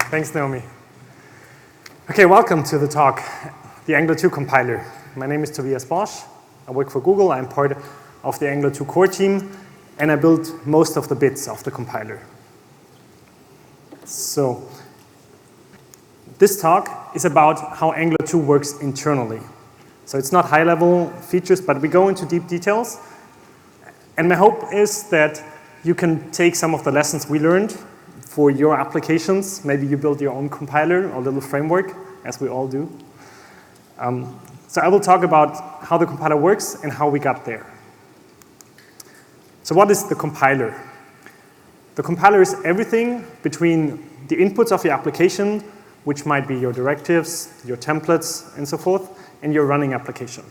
Thanks, Naomi. Okay, welcome to the talk, the Angular 2 compiler. My name is Tobias Bosch. I work for Google. I'm part of the Angular 2 core team, and I built most of the bits of the compiler. So, this talk is about how Angular 2 works internally. So it's not high-level features, but we go into deep details. And my hope is that you can take some of the lessons we learned for your applications. Maybe you build your own compiler or little framework, as we all do. So I will talk about how the compiler works and how we got there. So what is the compiler? The compiler is everything between the inputs of your application, which might be your directives, your templates, and so forth, and your running application.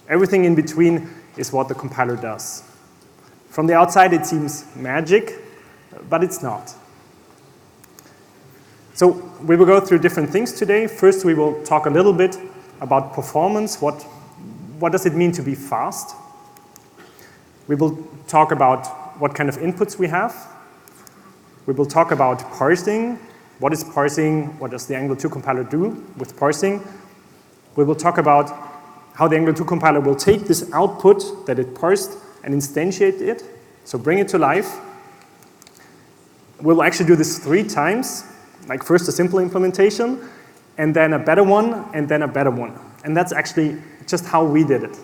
Everything in between is what the compiler does. From the outside, it seems magic, but it's not. So we will go through different things today. First, we will talk a little bit about performance. What does it mean to be fast? We will talk about what kind of inputs we have. We will talk about parsing. What is parsing? What does the Angular 2 compiler do with parsing? We will talk about how the Angular 2 compiler will take this output that it parsed and instantiate it, so bring it to life. We'll actually do this 3 times, like first a simple implementation, and then a better one, and then a better one. And that's actually just how we did it.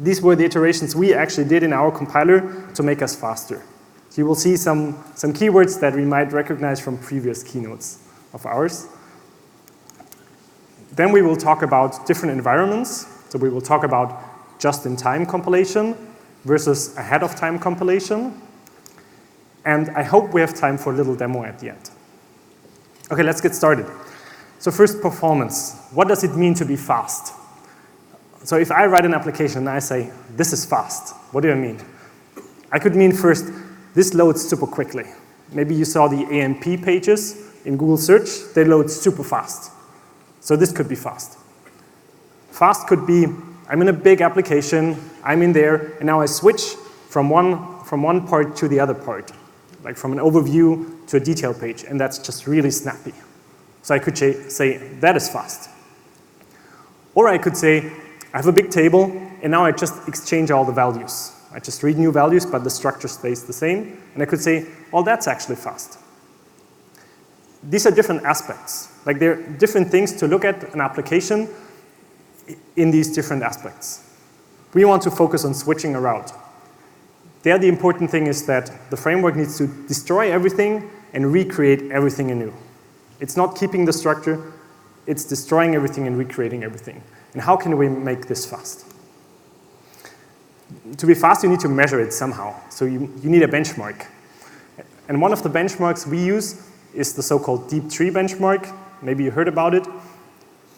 These were the iterations we actually did in our compiler to make us faster. So you will see some keywords that we might recognize from previous keynotes of ours. Then we will talk about different environments. So we will talk about just-in-time compilation versus ahead-of-time compilation. And I hope we have time for a little demo at the end. Okay, let's get started. So first, performance. What does it mean to be fast? So if I write an application and I say, this is fast, what do I mean? I could mean first, this loads super quickly. Maybe you saw the AMP pages in Google search. They load super fast. So this could be fast. Fast could be, I'm in a big application, I'm in there, and now I switch from one part to the other part, like from an overview to a detail page, and that's just really snappy. So I could say, that is fast. Or I could say, I have a big table, and now I just exchange all the values. I just read new values, but the structure stays the same. And I could say, well, that's actually fast. These are different aspects. Like, there are different things to look at an application in these different aspects. We want to focus on switching a route. There, the important thing is that the framework needs to destroy everything and recreate everything anew. It's not keeping the structure, it's destroying everything and recreating everything. And how can we make this fast? To be fast, you need to measure it somehow. So you need a benchmark. And one of the benchmarks we use is the so-called deep tree benchmark. Maybe you heard about it.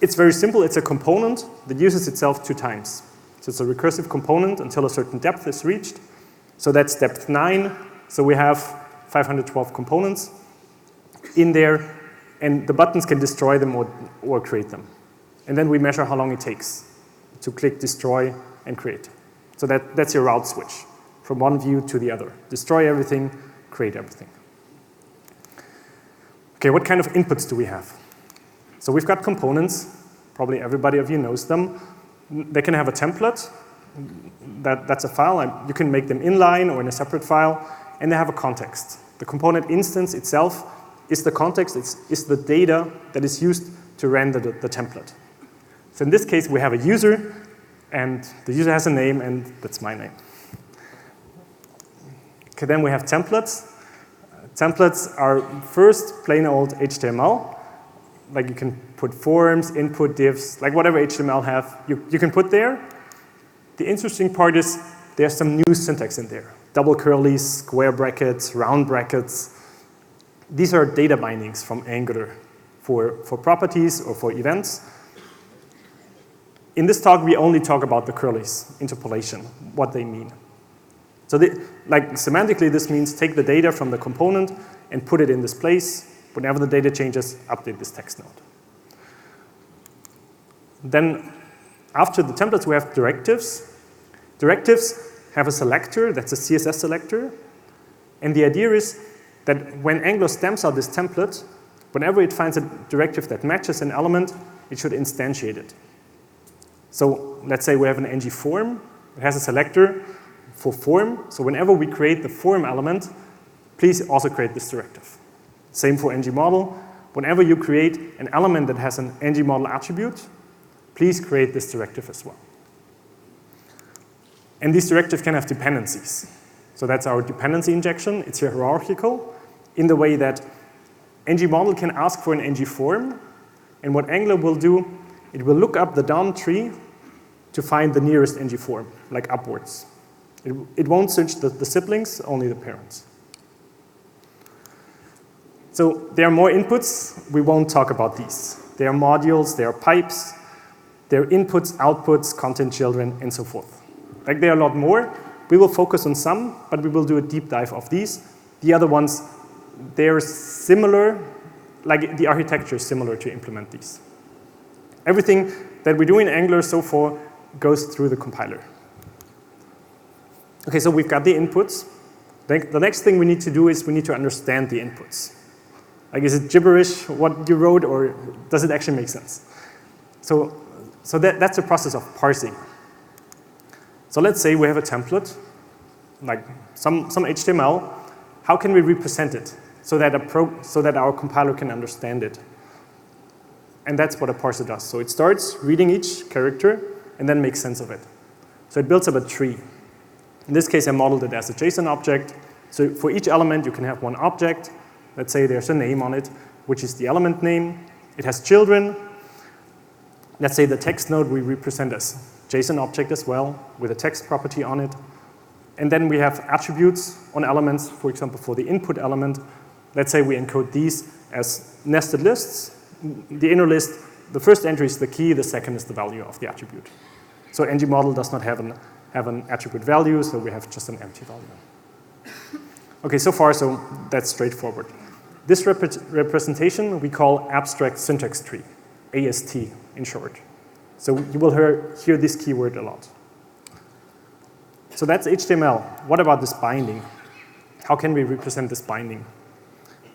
It's very simple. It's a component that uses itself 2 times. So it's a recursive component until a certain depth is reached. So that's depth 9. So we have 512 components in there, and the buttons can destroy them or create them. And then we measure how long it takes to click destroy and create. So that's your route switch from one view to the other. Destroy everything, create everything. Okay, what kind of inputs do we have? So we've got components. Probably everybody of you knows them. They can have a template. That's a file. You can make them inline or in a separate file. And they have a context. The component instance itself is the context. It's the data that is used to render the template. So in this case, we have a user. And the user has a name, and that's my name. Okay, then we have templates. Templates are first plain old HTML. Like, you can put forms, input divs, like whatever HTML have, you can put there. The interesting part is there's some new syntax in there. Double curlies, square brackets, round brackets. These are data bindings from Angular for properties or for events. In this talk, we only talk about the curlies, interpolation, what they mean. So semantically, this means take the data from the component and put it in this place. Whenever the data changes, update this text node. Then after the templates, we have directives. Directives have a selector, that's a CSS selector. And the idea is that when Angular stamps out this template, Whenever it finds a directive that matches an element, it should instantiate it. So let's say we have an ng form. It has a selector for form. So whenever we create the form element, please also create this directive. Same for ng model. Whenever you create an element that has an ng model attribute, please create this directive as well. And this directive can have dependencies. So that's our dependency injection. It's hierarchical in the way that ng model can ask for an ng form, and what Angular will do, it will look up the DOM tree to find the nearest ng form, like upwards. It won't search the siblings, only the parents. So there are more inputs. We won't talk about these. There are modules, there are pipes, there are inputs, outputs, content children, and so forth. Like there are a lot more. We will focus on some, but we will do a deep dive of these. The other ones, they're similar, like the architecture is similar to implement these. Everything that we do in Angular so far goes through the compiler. Okay, so we've got the inputs. The next thing we need to do is we need to understand the inputs. Like, is it gibberish what you wrote, or does it actually make sense? So that's the process of parsing. So let's say we have a template, like some HTML. How can we represent it so that our compiler can understand it? And that's what a parser does. So it starts reading each character and then makes sense of it. So it builds up a tree. In this case, I modeled it as a JSON object. So for each element, you can have one object. Let's say there's a name on it, which is the element name. It has children. Let's say the text node we represent as JSON object as well, with a text property on it. And then we have attributes on elements, for example, for the input element. Let's say we encode these as nested lists. The inner list, the first entry is the key, the second is the value of the attribute. So ng model does not have an attribute value, so we have just an empty value. Okay, so far, so that's straightforward. This representation we call abstract syntax tree, AST in short. So you will hear this keyword a lot. So that's HTML. What about this binding? How can we represent this binding?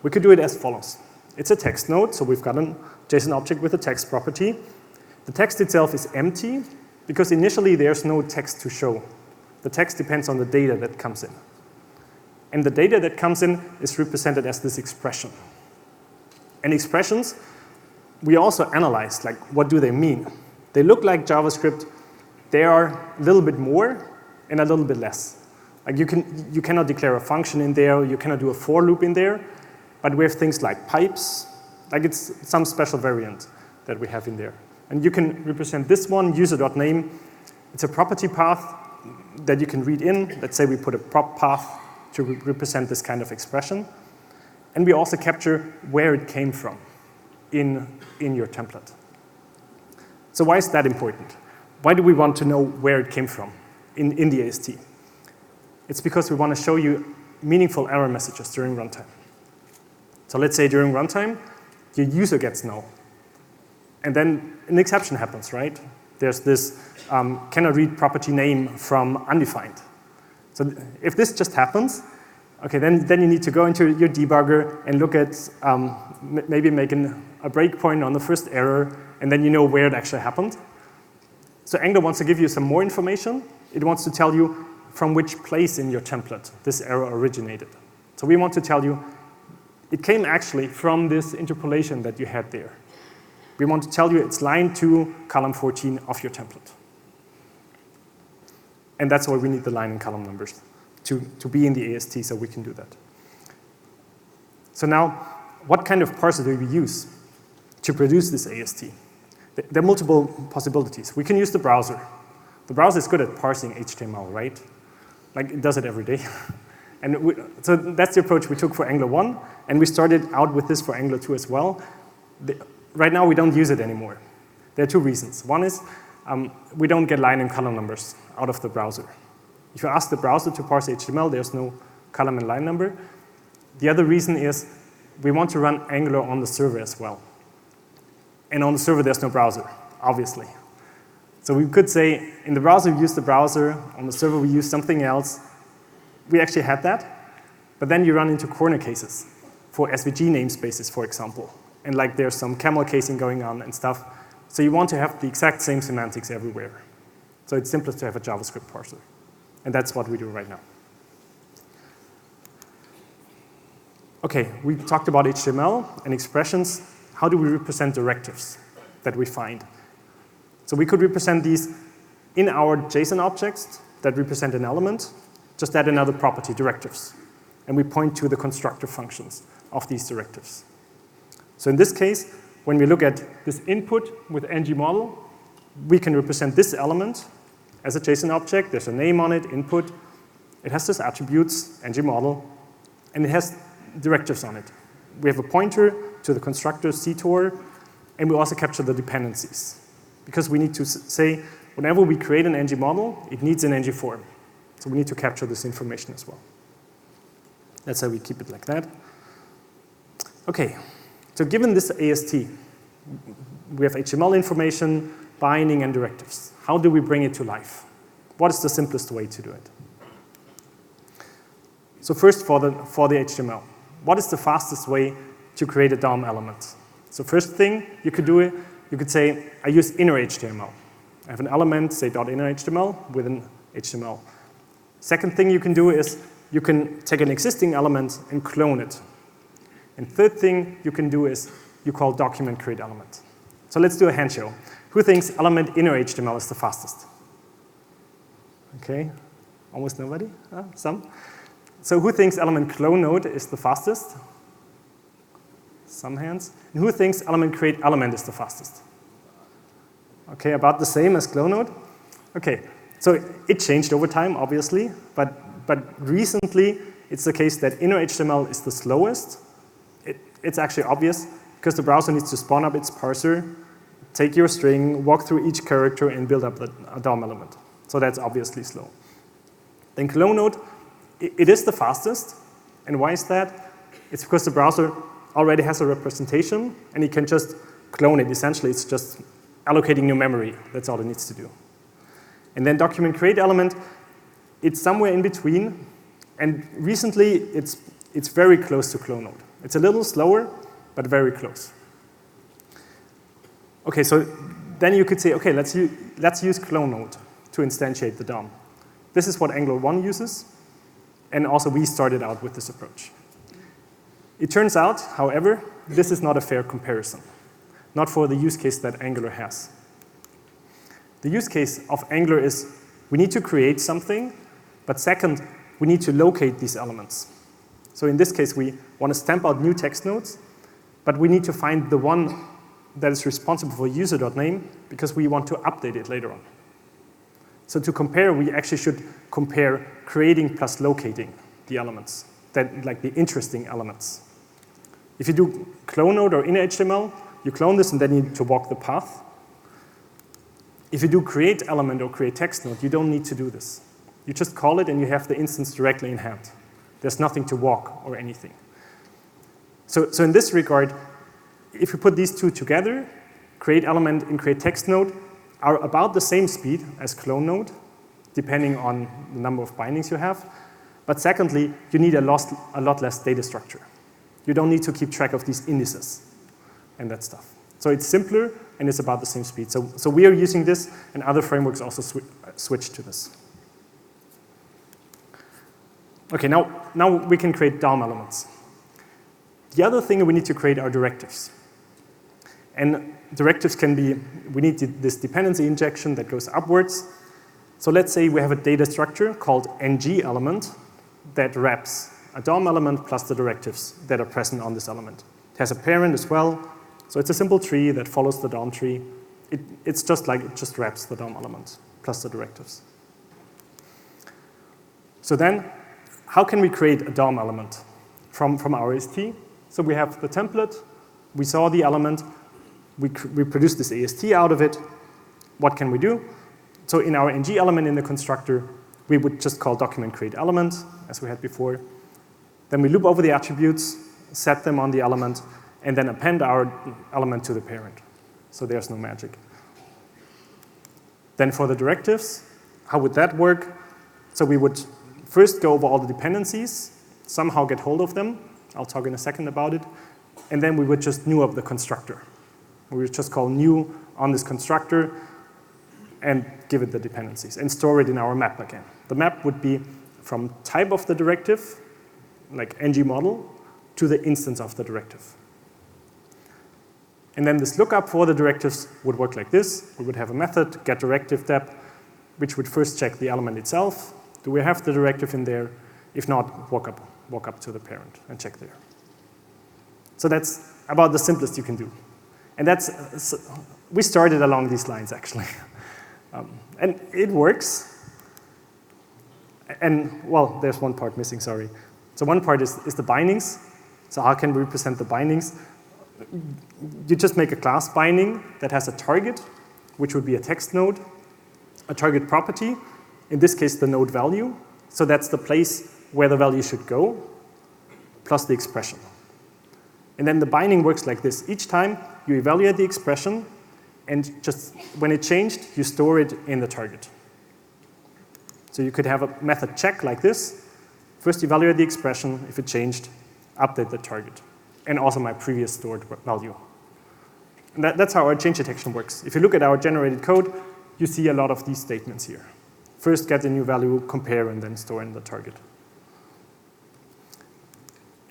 We could do it as follows. It's a text node, so we've got a JSON object with a text property. The text itself is empty because initially there's no text to show. The text depends on the data that comes in. And the data that comes in is represented as this expression. And expressions, we also analyze, like, what do they mean? They look like JavaScript. They are a little bit more and a little bit less. Like you cannot declare a function in there. You cannot do a for loop in there. But we have things like pipes. Like it's some special variant that we have in there. And you can represent this one, user.name. It's a property path that you can read in. Let's say we put a prop path to represent this kind of expression. And we also capture where it came from in your template. So why is that important? Why do we want to know where it came from in the AST? It's because we want to show you meaningful error messages during runtime. So let's say during runtime, your user gets null. And then an exception happens, right? There's this cannot read property name from undefined. So if this just happens, okay, then you need to go into your debugger and look at maybe making a breakpoint on the first error, and then you know where it actually happened. So Angular wants to give you some more information. It wants to tell you from which place in your template this error originated. So we want to tell you it came actually from this interpolation that you had there. We want to tell you it's line 2, column 14 of your template. And that's why we need the line and column numbers to be in the AST, so we can do that. So now, what kind of parser do we use to produce this AST? There are multiple possibilities. We can use the browser. The browser is good at parsing HTML, right? Like, it does it every day. And so that's the approach we took for Angular 1, and we started out with this for Angular 2 as well. Right now, we don't use it anymore. There are two reasons. One is we don't get line and column numbers out of the browser. If you ask the browser to parse HTML, there's no column and line number. The other reason is we want to run Angular on the server as well. And on the server, there's no browser, obviously. So we could say, in the browser, we use the browser. On the server, we use something else. We actually had that. But then you run into corner cases for SVG namespaces, for example. and like there's some camel casing going on and stuff. So you want to have the exact same semantics everywhere. So it's simplest to have a JavaScript parser. And that's what we do right now. Okay, we talked about HTML and expressions. How do we represent directives that we find? So we could represent these in our JSON objects that represent an element, just add another property, directives. And we point to the constructor functions of these directives. So in this case, when we look at this input with ngModel, we can represent this element as a JSON object. There's a name on it, input. It has these attributes, ngModel, and it has directives on it. We have a pointer to the constructor CTOR, and we also capture the dependencies. Because we need to say, whenever we create an ngModel, it needs an ngForm. So we need to capture this information as well. That's how we keep it like that. Okay, so given this AST, we have HTML information, binding, and directives. How do we bring it to life? What is the simplest way to do it? So first, for the HTML, what is the fastest way to create a DOM element? So first thing you could do, you could say, I use inner HTML. I have an element, say .inner HTML with an HTML. Second thing you can do is you can take an existing element and clone it. And third thing you can do is you call document create element. So let's do a hand show. Who thinks element inner HTML is the fastest? Okay, almost nobody, some. So who thinks element clone node is the fastest? Some hands. And who thinks element create element is the fastest? Okay, about the same as clone node. Okay, so it changed over time, obviously, but recently it's the case that inner HTML is the slowest. It's actually obvious because the browser needs to spawn up its parser, take your string, walk through each character, and build up a DOM element. So that's obviously slow. Then clone node, it is the fastest. And why is that? It's because the browser already has a representation, and it can just clone it. Essentially, it's just allocating new memory. That's all it needs to do. And then document create element, it's somewhere in between. And recently, it's very close to clone node. It's a little slower, but very close. Okay, so then you could say, okay, let's use clone node to instantiate the DOM. This is what Angular 1 uses, and also we started out with this approach. It turns out, however, this is not a fair comparison, not for the use case that Angular has. The use case of Angular is we need to create something, but second, we need to locate these elements. So in this case, we want to stamp out new text nodes, but we need to find the one that is responsible for user.name because we want to update it later on. So to compare, we actually should compare creating plus locating the elements, like the interesting elements. If you do clone node or inner HTML, you clone this and then you need to walk the path. If you do create element or create text node, you don't need to do this. You just call it and you have the instance directly in hand. There's nothing to walk or anything. So in this regard, if you put these two together, create element and create text node are about the same speed as clone node, depending on the number of bindings you have. But secondly, you need a lot less data structure. You don't need to keep track of these indices and that stuff. So it's simpler and it's about the same speed. So we are using this, and other frameworks also switch to this. Okay, now we can create DOM elements. The other thing we need to create are directives. And directives can be, we need this dependency injection that goes upwards. So let's say we have a data structure called ng element that wraps a DOM element plus the directives that are present on this element. It has a parent as well. So it's a simple tree that follows the DOM tree. It's just like it just wraps the DOM element plus the directives. So then, how can we create a DOM element from our AST? So we have the template. We saw the element. We produced this AST out of it. What can we do? So in our ng element in the constructor, we would just call document create element, as we had before. Then we loop over the attributes, set them on the element, and then append our element to the parent. So there's no magic. Then for the directives, how would that work? So we would first go over all the dependencies, somehow get hold of them. I'll talk in a second about it. and then we would just new up the constructor. We would just call new on this constructor and give it the dependencies and store it in our map again. The map would be from type of the directive, like ng model, to the instance of the directive. And then this lookup for the directives would work like this. We would have a method, getDirectiveDep, which would first check the element itself. Do we have the directive in there? If not, walk up to the parent and check there. So that's about the simplest you can do. And we started along these lines, actually. And it works. And, well, there's one part missing, sorry. So one part is the bindings. So how can we represent the bindings? You just make a class binding that has a target, which would be a text node, a target property, in this case the node value. So that's the place where the value should go, plus the expression. And then the binding works like this. Each time you evaluate the expression, and just when it changed, you store it in the target. So you could have a method check like this. First evaluate the expression. If it changed, update the target. And also my previous stored value. And that's how our change detection works. If you look at our generated code, you see a lot of these statements here. First get the new value, compare, and then store in the target.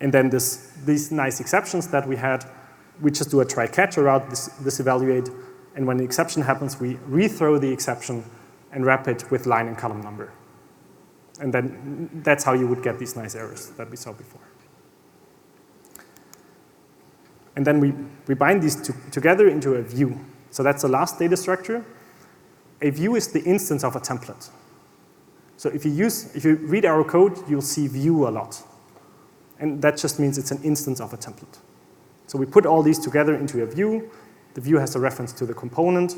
And then these nice exceptions that we had, we just do a try-catch around this evaluate, and when the exception happens, we rethrow the exception and wrap it with line and column number. And then that's how you would get these nice errors that we saw before. And then we bind these together into a view. So that's the last data structure. A view is the instance of a template. So if you read our code, you'll see view a lot. And that just means it's an instance of a template. So we put all these together into a view. The view has a reference to the component,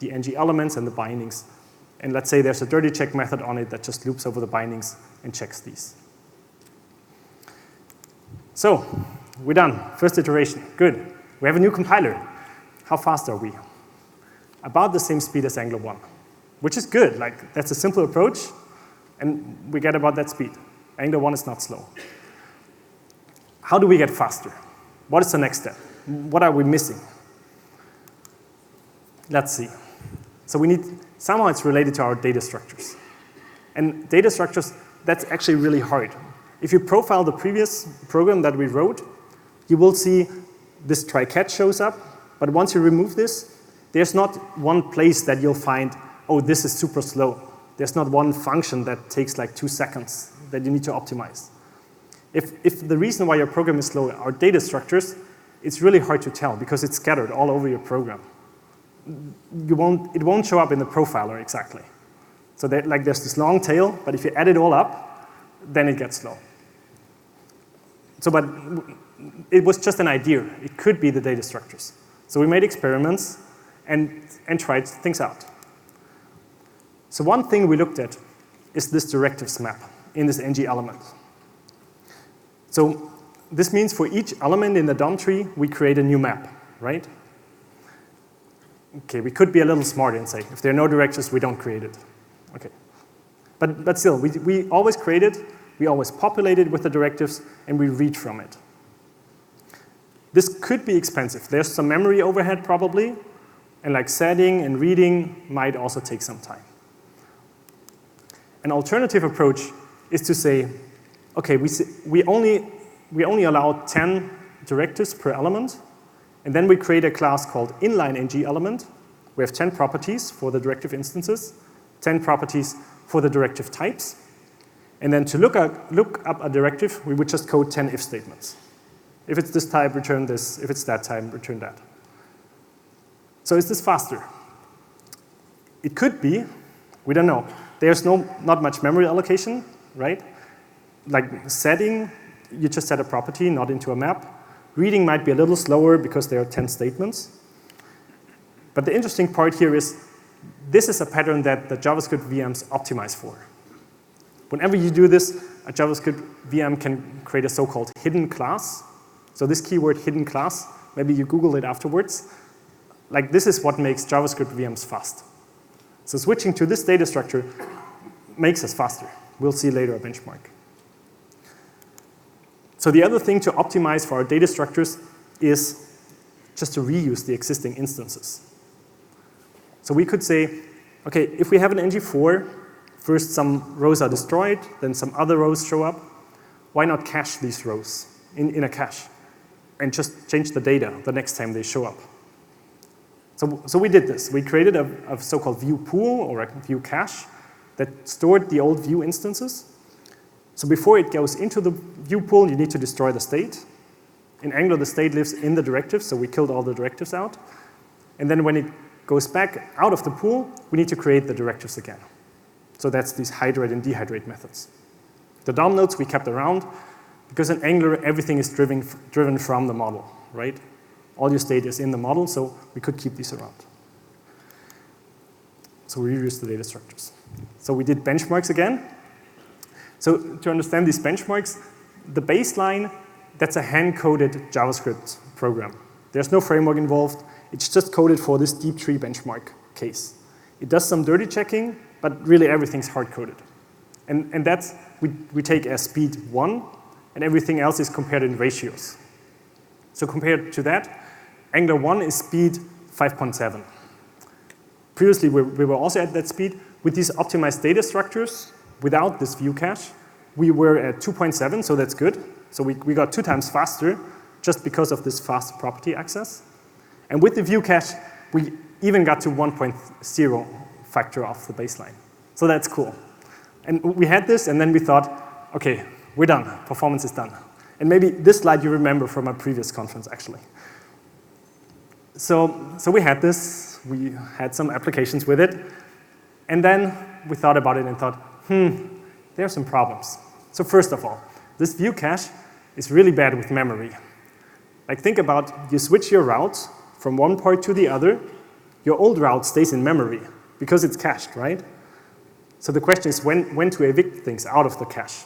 the ng elements, and the bindings. And let's say there's a dirty check method on it that just loops over the bindings and checks these. So we're done. First iteration. Good. We have a new compiler. How fast are we? About the same speed as Angular 1, which is good. Like, that's a simple approach, and we get about that speed. Angular 1 is not slow. How do we get faster? What is the next step? What are we missing? Let's see. So we need, somehow it's related to our data structures. And data structures, that's actually really hard. If you profile the previous program that we wrote, you will see this try-catch shows up, but once you remove this, there's not one place that you'll find, oh, this is super slow. There's not one function that takes like 2 seconds that you need to optimize. If the reason why your program is slow are data structures, it's really hard to tell because it's scattered all over your program. It won't show up in the profiler exactly. So there's this long tail, but if you add it all up, then it gets slow. So, but it was just an idea. It could be the data structures. So we made experiments and tried things out. So one thing we looked at is this directives map in this ng element. So this means for each element in the DOM tree, we create a new map, right? Okay, we could be a little smarter and say, if there are no directives, we don't create it. Okay. But still, we always create it, we always populate it with the directives, and we read from it. This could be expensive. There's some memory overhead probably, and like setting and reading might also take some time. An alternative approach is to say, okay, we only allow 10 directives per element, and then we create a class called inline ng element. We have 10 properties for the directive instances, 10 properties for the directive types, and then to look up a directive, we would just code 10 if statements. If it's this type, return this. If it's that type, return that. So is this faster? It could be. We don't know. There's not much memory allocation, right? Like setting, you just set a property, not into a map. Reading might be a little slower because there are 10 statements. But the interesting part here is this is a pattern that the JavaScript VMs optimize for. Whenever you do this, a JavaScript VM can create a so-called hidden class. So this keyword hidden class, maybe you Google it afterwards. Like this is what makes JavaScript VMs fast. So switching to this data structure makes us faster. We'll see later a benchmark. So the other thing to optimize for our data structures is just to reuse the existing instances. So we could say, okay, if we have an ng4, first some rows are destroyed, then some other rows show up. Why not cache these rows in a cache and just change the data the next time they show up? So we did this. We created a so-called view pool or a view cache that stored the old view instances. So before it goes into the view pool, you need to destroy the state. In Angular, the state lives in the directives, so we killed all the directives out. And then when it goes back out of the pool, we need to create the directives again. So that's these hydrate and dehydrate methods. The DOM nodes we kept around, because in Angular, everything is driven from the model, right? All your state is in the model, so we could keep these around. So we reused the data structures. So we did benchmarks again. So to understand these benchmarks, the baseline, that's a hand-coded JavaScript program. There's no framework involved. It's just coded for this deep tree benchmark case. It does some dirty checking, but really everything's hard-coded. And that's, we take as speed 1, and everything else is compared in ratios. So compared to that, Angular 1 is speed 5.7. Previously, we were also at that speed. With these optimized data structures, without this view cache, we were at 2.7, so that's good. So we got 2 times faster just because of this fast property access. And with the view cache, we even got to 1.0 factor off the baseline. So that's cool. And we had this, and then we thought, okay, we're done. Performance is done. And maybe this slide you remember from a previous conference, actually. So we had this. We had some applications with it. And then we thought about it and thought, there are some problems. So first of all, this view cache is really bad with memory. Like think about, you switch your routes from one part to the other, your old route stays in memory because it's cached, right? So the question is when to evict things out of the cache.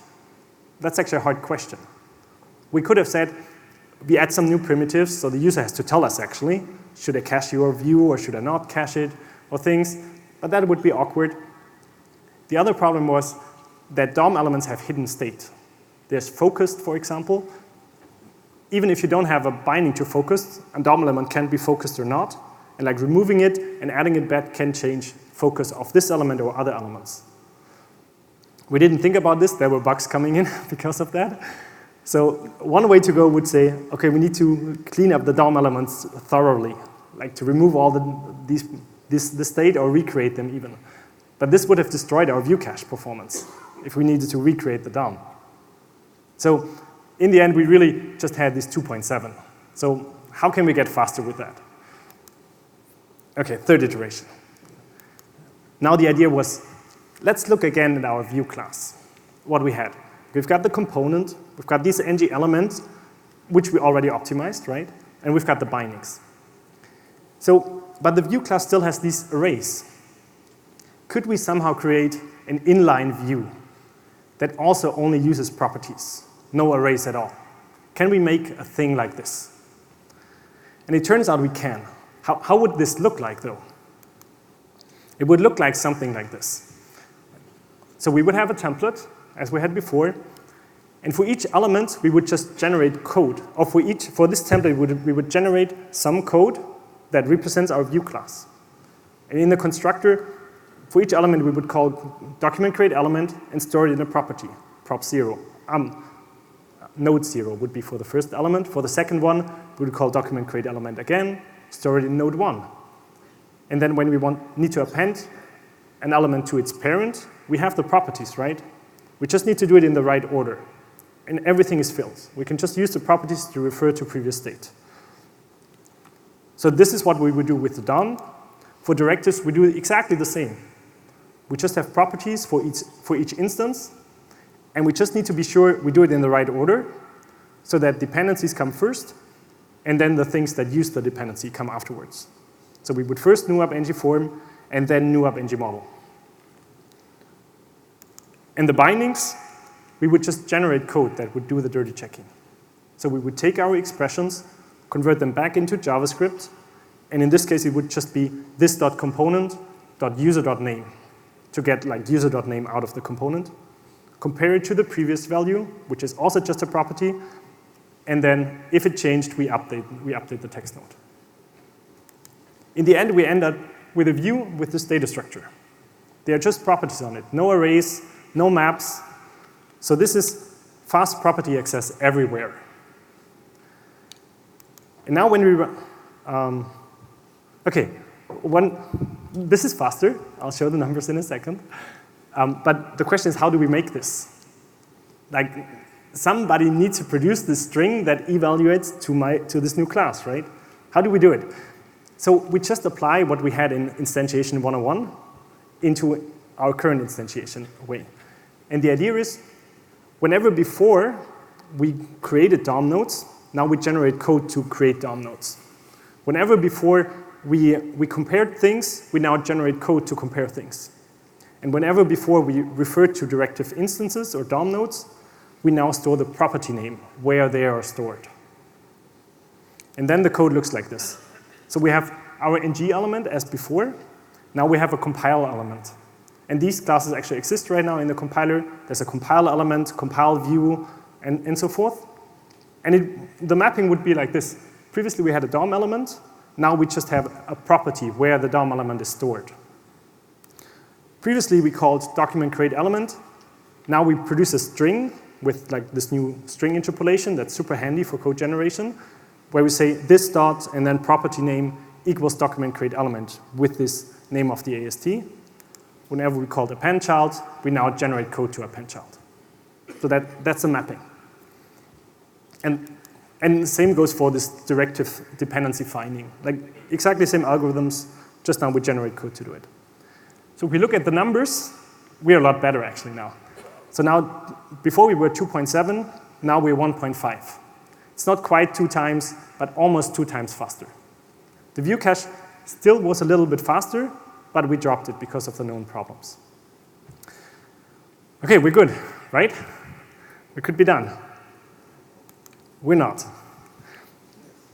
That's actually a hard question. We could have said, we add some new primitives, so the user has to tell us actually, should I cache your view or should I not cache it, or things, but that would be awkward. The other problem was that DOM elements have hidden state. There's focused, for example. Even if you don't have a binding to focused, a DOM element can be focused or not, and like removing it and adding it back can change focus of this element or other elements. We didn't think about this. There were bugs coming in because of that. So one way to go would say, okay, we need to clean up the DOM elements thoroughly, like to remove all the state or recreate them even. But this would have destroyed our view cache performance if we needed to recreate the DOM. So in the end, we really just had this 2.7. So how can we get faster with that? Okay, third iteration. Now the idea was, let's look again at our view class, what we had. We've got the component, we've got these ng elements, which we already optimized, right? And we've got the bindings. So, but the view class still has these arrays. Could we somehow create an inline view that also only uses properties, no arrays at all? Can we make a thing like this? And it turns out we can. How would this look like, though? It would look like something like this. So we would have a template, as we had before, and for each element, we would just generate code. Or for this template, we would generate some code that represents our view class. And in the constructor, for each element, we would call document create element and store it in a property, prop 0. Node 0 would be for the first element. For the second one, we would call document create element again, store it in node 1. And then when we need to append an element to its parent, we have the properties, right? We just need to do it in the right order. And everything is filled. We can just use the properties to refer to previous state. So this is what we would do with the DOM. For directives, we do exactly the same. We just have properties for each instance, and we just need to be sure we do it in the right order so that dependencies come first, and then the things that use the dependency come afterwards. So we would first new up ngForm, and then new up ngModel. And the bindings, we would just generate code that would do the dirty checking. So we would take our expressions, convert them back into JavaScript, and in this case, it would just be this.component.user.name to get like user.name out of the component, compare it to the previous value, which is also just a property, And then if it changed, we update the text node. In the end, we end up with a view with this data structure. There are just properties on it, no arrays, no maps. So this is fast property access everywhere. And now when we run, this is faster. I'll show the numbers in a second. But the question is, how do we make this? Like, somebody needs to produce this string that evaluates to this new class, right? How do we do it? So we just apply what we had in instantiation 101 into our current instantiation way. And the idea is, whenever before we created DOM nodes, now we generate code to create DOM nodes. Whenever before we compared things, we now generate code to compare things. And whenever before we referred to directive instances or DOM nodes, we now store the property name where they are stored. And then the code looks like this. So we have our ng element as before. Now we have a compile element. And these classes actually exist right now in the compiler. There's a compile element, compile view, and so forth. And the mapping would be like this. Previously we had a DOM element. Now we just have a property where the DOM element is stored. Previously we called document create element. Now we produce a string with like this new string interpolation that's super handy for code generation, where we say this dot and then property name equals document create element with this name of the AST. Whenever we call append child, we now generate code to append child. So that's a mapping. And the same goes for this directive dependency finding. Like exactly the same algorithms, just now we generate code to do it. So if we look at the numbers, we're a lot better actually now. So now, before we were 2.7, now we're 1.5. It's not quite 2 times, but almost 2 times faster. The view cache still was a little bit faster, but we dropped it because of the known problems. Okay, we're good, right? We could be done. We're not.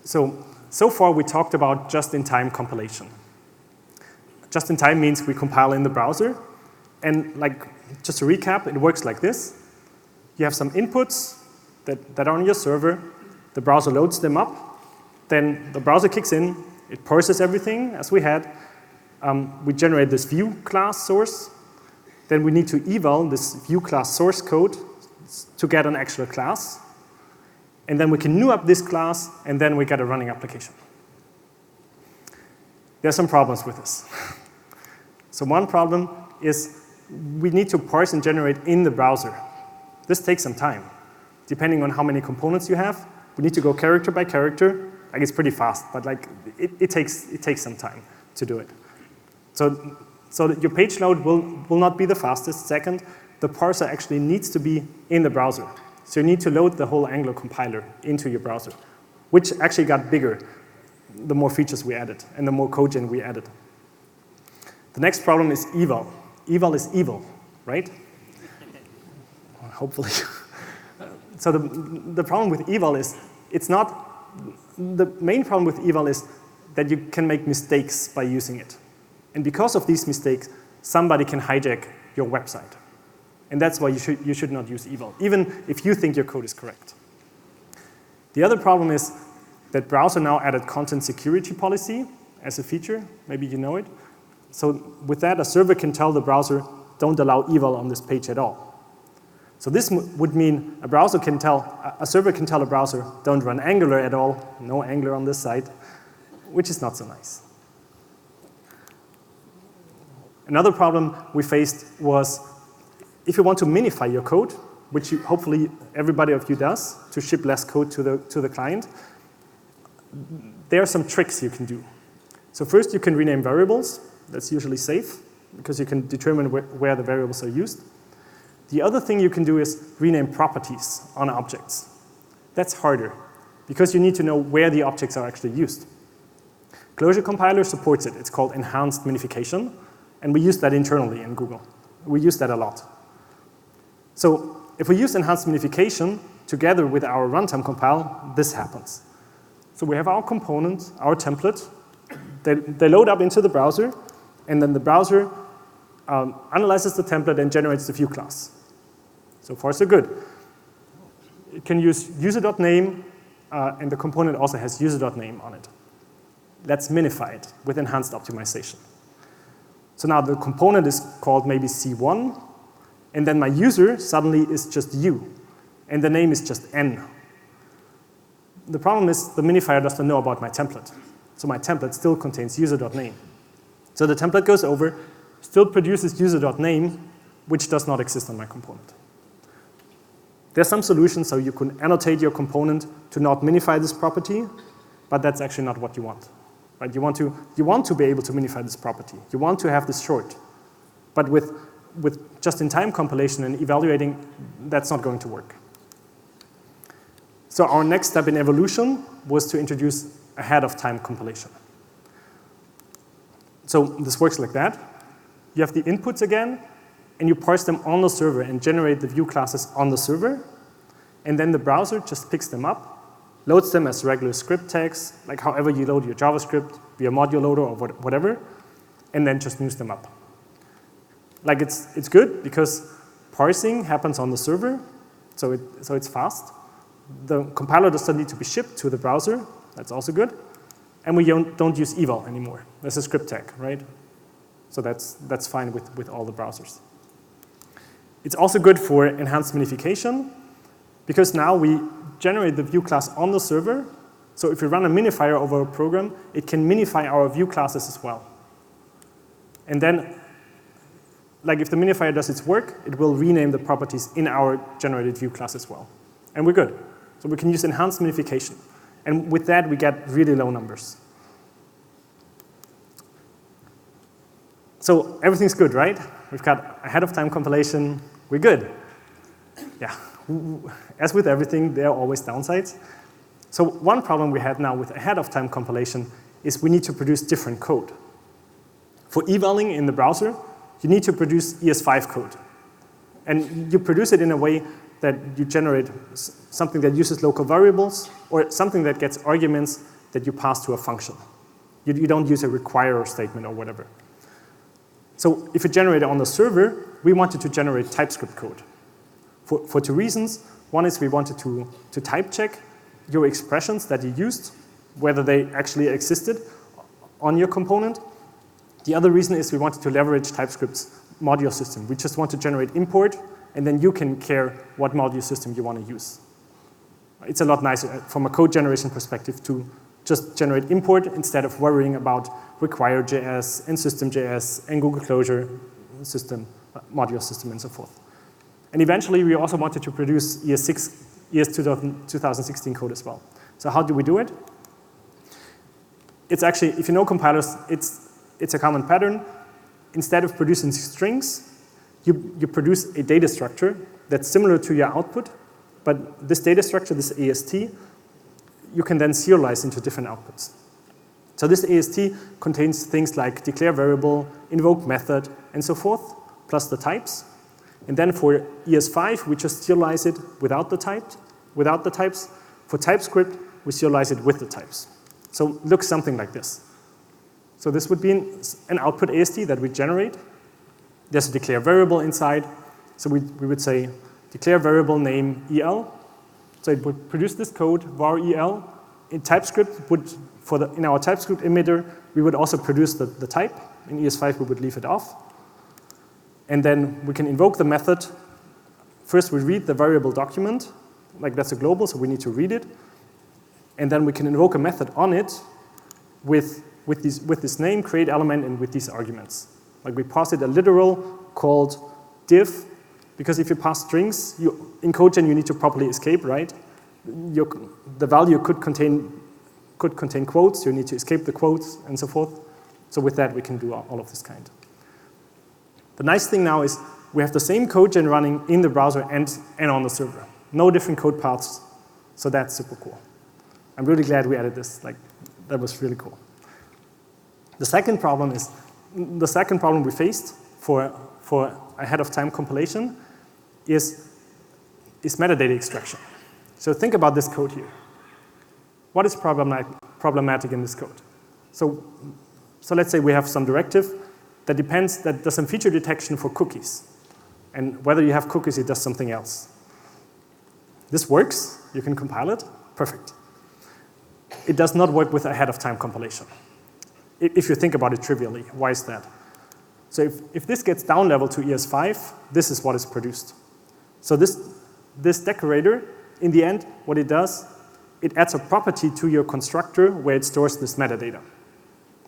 So far we talked about just-in-time compilation. Just-in-time means we compile in the browser, and like, just to recap, it works like this. You have some inputs that are on your server, the browser loads them up, then the browser kicks in, it parses everything as we had, we generate this view class source, then we need to eval this view class source code to get an actual class, and then we can new up this class, and then we get a running application. There's some problems with this. So one problem is we need to parse and generate in the browser. This takes some time. Depending on how many components you have, we need to go character by character. Like it's pretty fast, but like it takes some time to do it. So your page load will not be the fastest. Second, the parser actually needs to be in the browser. So you need to load the whole Angular compiler into your browser, which actually got bigger the more features we added and the more codegen we added. The next problem is eval. Eval is evil, right? Hopefully. So the problem with eval is, it's not, the main problem with eval is that you can make mistakes by using it. And because of these mistakes, somebody can hijack your website. And that's why you should not use eval, even if you think your code is correct. The other problem is that browser now added content security policy as a feature. Maybe you know it. So with that, a server can tell the browser, don't allow eval on this page at all. So this would mean a server can tell a browser, don't run Angular at all, no Angular on this site, which is not so nice. Another problem we faced was, if you want to minify your code, which hopefully everybody of you does, to ship less code to the client, there are some tricks you can do. So first you can rename variables. That's usually safe, because you can determine where the variables are used. The other thing you can do is rename properties on objects. That's harder, because you need to know where the objects are actually used. Clojure compiler supports it. It's called enhanced minification, and we use that internally in Google. We use that a lot. So if we use enhanced minification together with our runtime compile, this happens. So we have our component, our template. They load up into the browser, and then the browser analyzes the template and generates the view class. So far, so good. It can use user.name, and the component also has user.name on it. Let's minify it with enhanced optimization. So now the component is called maybe C1, and then my user suddenly is just U, and the name is just N. The problem is the minifier doesn't know about my template. So my template still contains user.name. So the template goes over, still produces user.name, which does not exist on my component. There's some solutions, so you can annotate your component to not minify this property, but that's actually not what you want. Right? You want to be able to minify this property. You want to have this short. But with just-in-time compilation and evaluating, that's not going to work. So our next step in evolution was to introduce ahead-of-time compilation. So this works like that. You have the inputs again, and you parse them on the server and generate the view classes on the server. And then the browser just picks them up, loads them as regular script tags, like however you load your JavaScript via module loader or whatever, and then just moves them up. Like it's good because parsing happens on the server, so it's fast. The compiler doesn't need to be shipped to the browser. That's also good. And we don't use eval anymore. That's a script tag, right? So that's fine with all the browsers. It's also good for enhanced minification because now we generate the view class on the server. So if we run a minifier over a program, it can minify our view classes as well. And then, like if the minifier does its work, it will rename the properties in our generated view class as well. And we're good. So we can use enhanced minification. And with that, we get really low numbers. So everything's good, right? We've got ahead-of-time compilation. We're good. Yeah. As with everything, there are always downsides. So one problem we had now with ahead-of-time compilation is we need to produce different code. For evaling in the browser, you need to produce ES5 code. And you produce it in a way that you generate something that uses local variables or something that gets arguments that you pass to a function. You don't use a require statement or whatever. So if you generate it on the server, we wanted to generate TypeScript code. For two reasons. One is we wanted to type check your expressions that you used, whether they actually existed on your component. The other reason is we wanted to leverage TypeScript's module system. We just want to generate import, and then you can care what module system you want to use. It's a lot nicer from a code generation perspective to just generate import instead of worrying about require.js and system.js and Google Closure system, module system, and so forth. And eventually, we also wanted to produce ES 2016 code as well. So how do we do it? It's actually, if you know compilers, it's a common pattern. Instead of producing strings, you produce a data structure that's similar to your output, but this data structure, this AST, you can then serialize into different outputs. So this AST contains things like declare variable, invoke method, and so forth, plus the types. And then for ES5, we just serialize it without the types. For TypeScript, we serialize it with the types. So it looks something like this. So this would be an output AST that we generate. There's a declare variable inside. So we would say declare variable name EL. So it would produce this code, var EL. In TypeScript, in our TypeScript emitter, we would also produce the type. In ES5, we would leave it off. And then we can invoke the method. First, we read the variable document. Like that's a global, so we need to read it. And then we can invoke a method on it with this name, create element, and with these arguments. Like we pass it a literal called div, because if you pass strings, in CodeGen you need to properly escape, right? The value could contain quotes, you need to escape the quotes, and so forth. So with that, we can do all of this kind. The nice thing now is we have the same CodeGen running in the browser and on the server. No different code paths, so that's super cool. I'm really glad we added this. Like, that was really cool. The second problem we faced for ahead-of-time compilation is metadata extraction. So think about this code here. What is problematic in this code? So let's say we have some directive that does some feature detection for cookies. And whether you have cookies, it does something else. This works. You can compile it. Perfect. it does not work with ahead of time compilation. If you think about it trivially, why is that? So if this gets down level to ES5, this is what is produced. So this decorator, in the end, what it does, it adds a property to your constructor where it stores this metadata.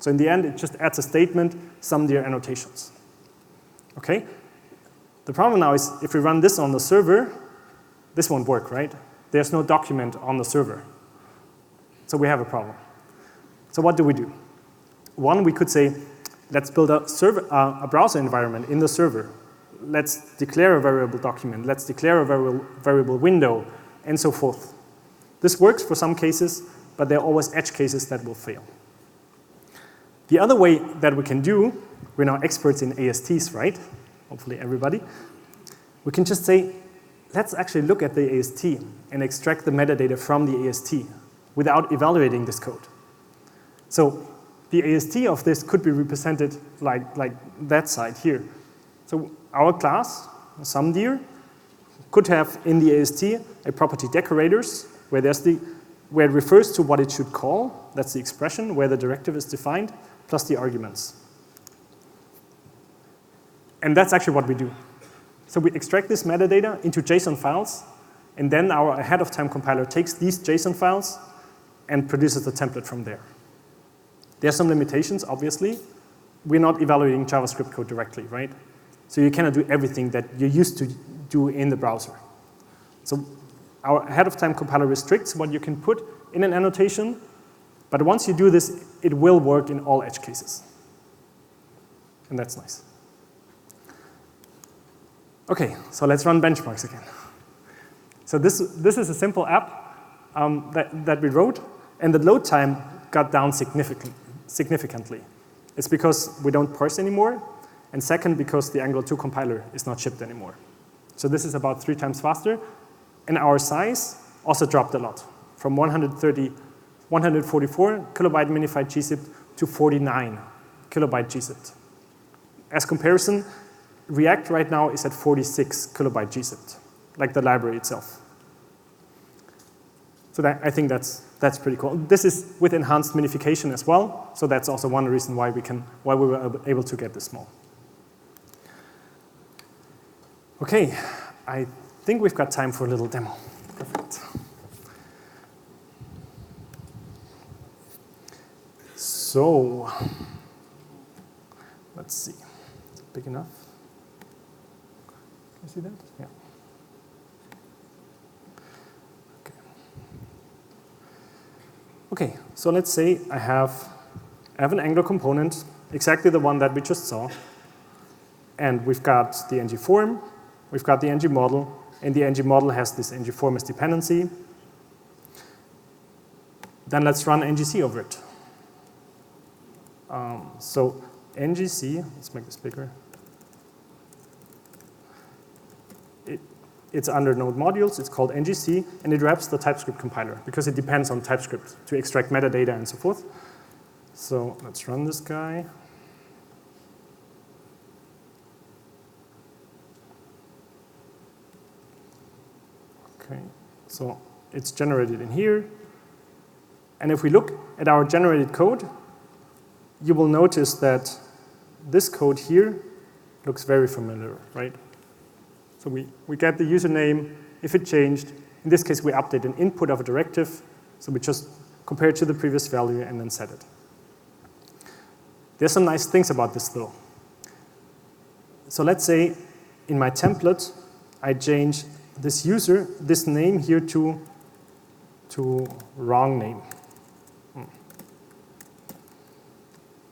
So in the end, it just adds a statement, sum their annotations. Okay? The problem now is if we run this on the server, this won't work, right? There's no document on the server. So we have a problem. So what do? One, we could say, let's build a browser environment in the server. Let's declare a variable document. Let's declare a variable window, and so forth. This works for some cases, but there are always edge cases that will fail. The other way that we can do, we're now experts in ASTs, right? Hopefully everybody. We can just say, let's actually look at the AST and extract the metadata from the AST without evaluating this code. So the AST of this could be represented like that side here. So our class, SumDir, could have in the AST a property decorators where it refers to what it should call. That's the expression where the directive is defined, plus the arguments. And that's actually what we do. So we extract this metadata into JSON files, and then our ahead of time compiler takes these JSON files and produces the template from there. There are some limitations, obviously. We're not evaluating JavaScript code directly, right? So you cannot do everything that you used to do in the browser. So our ahead of time compiler restricts what you can put in an annotation, but once you do this, it will work in all edge cases. And that's nice. Okay, so let's run benchmarks again. So this is a simple app that we wrote, and the load time got down significantly. It's because we don't parse anymore, and second, because the Angular 2 compiler is not shipped anymore. So this is about 3 times faster, and our size also dropped a lot, from 144 kilobyte minified gzip to 49 kilobyte gzip. As comparison, React right now is at 46 kilobyte gzip, like the library itself. So I think that's pretty cool. This is with enhanced minification as well, so that's also one reason why we were able to get this small. Okay, I think we've got time for a little demo. Perfect. So let's see. Is it big enough? Can you see that? Yeah. Okay, so let's say I have an Angular component, exactly the one that we just saw, and we've got the ng form, we've got the ng model, and the ng model has this ng form as dependency. Then let's run ngc over it. So ngc, let's make this bigger. It's under node modules, it's called ngc, and it wraps the TypeScript compiler because it depends on TypeScript to extract metadata and so forth. So let's run this guy. Okay, so it's generated in here. And if we look at our generated code, you will notice that this code here looks very familiar, right? So we get the username, if it changed. In this case, we update an input of a directive. So we just compare it to the previous value and then set it. There's some nice things about this, though. So let's say in my template, I change this user, this name here to wrong name.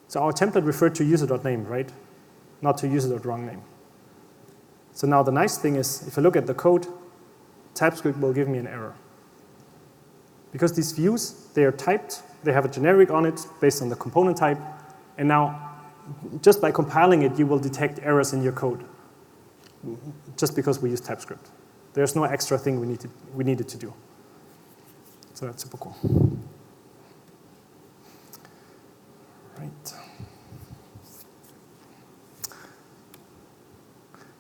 So our template referred to user.name, right? Not to user.wrongname. So now the nice thing is, if I look at the code, TypeScript will give me an error. Because these views, they are typed, they have a generic on it based on the component type, and now just by compiling it, you will detect errors in your code, just because we use TypeScript. There's no extra thing we needed to do. So that's super cool. Right.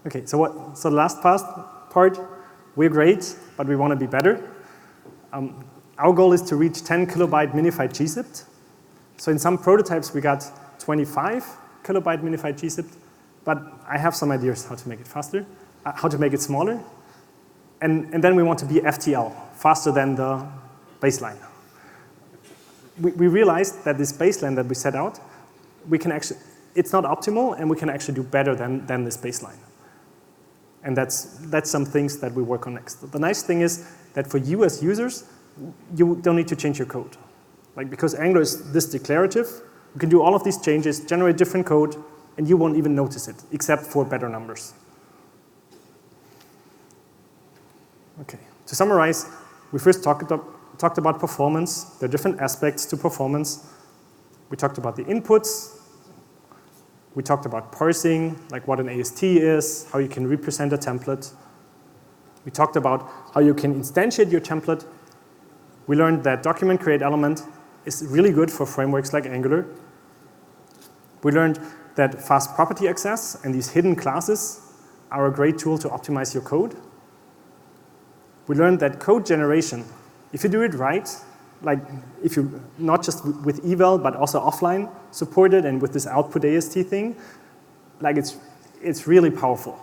Okay, so the last part, we're great, but we want to be better. Our goal is to reach 10 kilobyte minified gzipped. So in some prototypes, we got 25 kilobyte minified gzipped, but I have some ideas how to make it faster, how to make it smaller. And then we want to be FTL, faster than the baseline. We realized that this baseline that we set out, we can actually, it's not optimal, and we can actually do better than this baseline. And that's some things that we work on next. The nice thing is that for you as users, you don't need to change your code. Like, because Angular is this declarative, you can do all of these changes, generate different code, and you won't even notice it, except for better numbers. Okay, to summarize, we first talked about performance. There are different aspects to performance. We talked about the inputs. We talked about parsing, like what an AST is, how you can represent a template. We talked about how you can instantiate your template. We learned that document create element is really good for frameworks like Angular. We learned that fast property access and these hidden classes are a great tool to optimize your code. We learned that code generation, if you do it right, like if you, not just with eval, but also offline supported and with this output AST thing, like it's really powerful.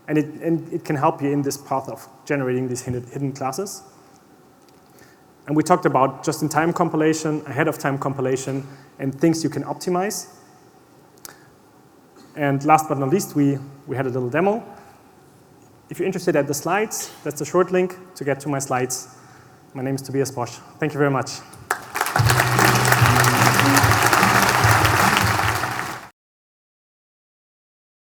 And it can help you in this path of generating these hidden classes. And we talked about just-in-time compilation, ahead-of-time compilation, and things you can optimize. And last but not least, we had a little demo. If you're interested in the slides, that's a short link to get to my slides. My name is Tobias Bosch. Thank you very much.